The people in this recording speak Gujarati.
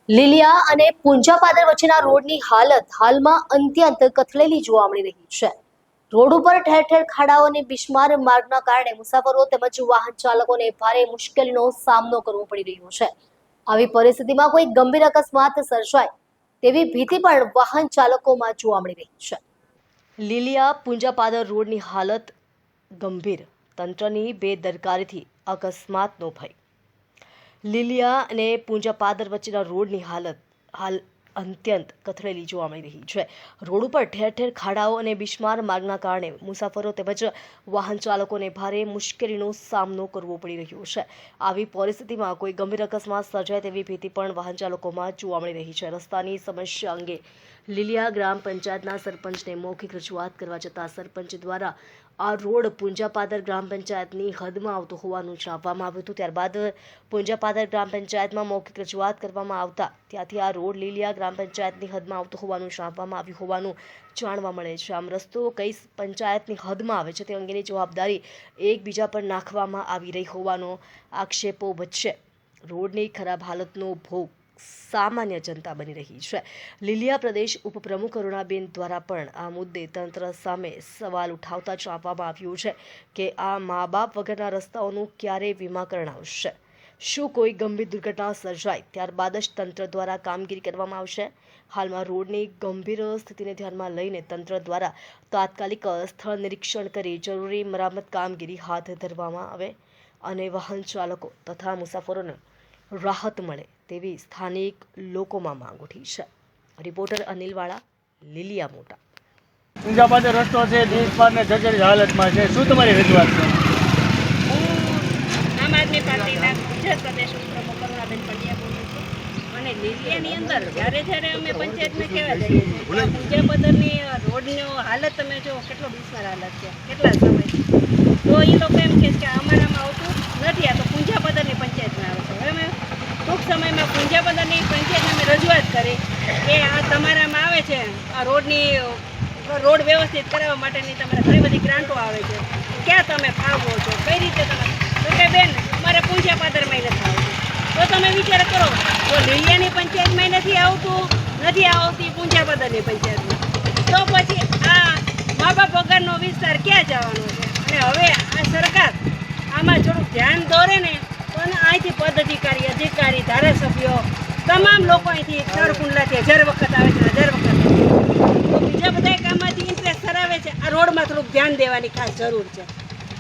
લીલિયા અને પુંજાપાદર વચ્ચેના રોડની હાલત હાલમાં અત્યંત કથળેલી જોવા મળી રહી છે। રોડ ઉપર ઠેર ઠેર ખાડાઓ અને બિસ્માર માર્ગના કારણે મુસાફરો તેમજ વાહન ચાલકોને ભારે મુશ્કેલીનો સામનો કરવો પડી રહ્યો છે। આવી પરિસ્થિતિમાં કોઈ ગંભીર અકસ્માત સર્જાય તેવી ભીતિ પણ વાહન ચાલકોમાં જોવા મળી રહી છે। લીલિયા પુંજાપાદર રોડની હાલત ગંભીર, તંત્રની બેદરકારીથી અકસ્માતનો ભય। લીલિયા અને પુંજાપાદર વચ્ચેના રોડની હાલત હાલ અત્યંત કથળેલી જોવા મળી રહી છે। રોડ ઉપર ઠેર ઠેર ખાડાઓ અને બિસ્માર માર્ગના કારણે મુસાફરો તેમજ વાહન ચાલકોને ભારે મુશ્કેલીનો સામનો કરવો પડી રહ્યો છે। આવી પરિસ્થિતિમાં કોઈ ગંભીર અકસ્માત સર્જાય તેવી ભીતિ પણ વાહન ચાલકોમાં જોવા મળી રહી છે। રસ્તાની સમસ્યા અંગે લીલિયા ગ્રામ પંચાયતના સરપંચને મૌખિક રજૂઆત કરવા જતાં સરપંચ દ્વારા આ રોડ પુંજાપાદર ગ્રામ પંચાયતની હદમાં આવતો હોવાનું જાણવામાં આવ્યું હતું। ત્યારબાદ પુંજાપાદર ગ્રામ પંચાયતમાં મૌખિક રજૂઆત કરવામાં આવતા ત્યાંથી આ રોડ લીલિયા ગ્રામ પંચાયતની હદમાં આવતો હોવાનું જાણવામાં આવ્યું હોવાનું જાણવા મળે છે। આમ રસ્તો કઈ પંચાયતની હદમાં આવે છે તે અંગેની જવાબદારી એકબીજા પર નાખવામાં આવી રહી હોવાનો આક્ષેપો વચ્ચે રોડની ખરાબ હાલતનો ભોગ સામાન્ય જનતા બની રહી છે। લીલિયા પ્રદેશ ઉપપ્રમુખ અરુણાબેન દ્વારા પણ આ મુદ્દે તંત્ર સામે સવાલ ઉઠાવતા જણાવવામાં આવ્યું છે કે આ મા બાપ વગરના રસ્તાઓનું ક્યારે વીમાકરણ આવશે? શું કોઈ ગંભીર દુર્ઘટના સર્જાય ત્યારબાદ જ તંત્ર દ્વારા કામગીરી કરવામાં આવશે? હાલમાં રોડની ગંભીર સ્થિતિને ધ્યાનમાં લઈને તંત્ર દ્વારા તાત્કાલિક સ્થળ નિરીક્ષણ કરી જરૂરી મરામત કામગીરી હાથ ધરવામાં આવે અને વાહન ચાલકો તથા મુસાફરોને રાહત મળે તેવી સ્થાનિક લોકોમાં માંગ ઉઠી છે। રિપોર્ટર અનિલ વાળા, લીલિયા મોટા। પુંજાપાદર રસ્તો છે બિસ્માર ને જર્જરિત હાલતમાં છે। શું તમારી રજૂઆત છે? આમ આદમી પાર્ટીના ગુજરાત પ્રદેશ ઉપપ્રમુખ અરુણાબેન પંડ્યા બોલું છું અને લીલિયાની અંદર જ્યારે અમે પંચાયતમાં કહેવા જઈએ છીએ પુંજાપાદરની રોડની હાલત તમે જો કેટલો બિસ્માર હાલત છે, કેટલા સમય તો એ લોકો એમ કહે કે અમારામાં આવતું નથી, આ તો પુંજાપાદરની પંચાયતમાં આવે છે। હવે અમે ટૂંક સમયમાં પુંજાપાદરની પંચાયતને અમે રજૂઆત કરી કે આ તમારામાં આવે છે, આ રોડ વ્યવસ્થિત કરાવવા માટેની તમારે ઘણી બધી ગ્રાન્ટો આવે છે, ક્યાં તમે ફાળવો છો, કઈ રીતે તમે? તો કે બેન અમારે પુંજાપાદરમાં નથી આવતું। તો તમે વિચાર કરો, તો લીલિયાની પંચાયતમાં નથી આવતી પુંજાપાદરની પંચાયતમાં, તો પછી આ મા બાપ વગરનો વિસ્તાર ક્યાં જવાનો છે? અને હવે આ સરકાર આમાં થોડુંક ધ્યાન દોરે ને તો અહીંથી પદાધિકારી, અધિકારી, ધારાસભ્યો તમામ લોકો અહીંથી તરકુંડલાથી 1000 વખત આવે છે, 1000 વખત તો બીજા બધા કામમાંથી ઇન્ટરેસ્ટ ધરાવે છે। આ રોડમાં થોડુંક ધ્યાન દેવાની ખાસ જરૂર છે।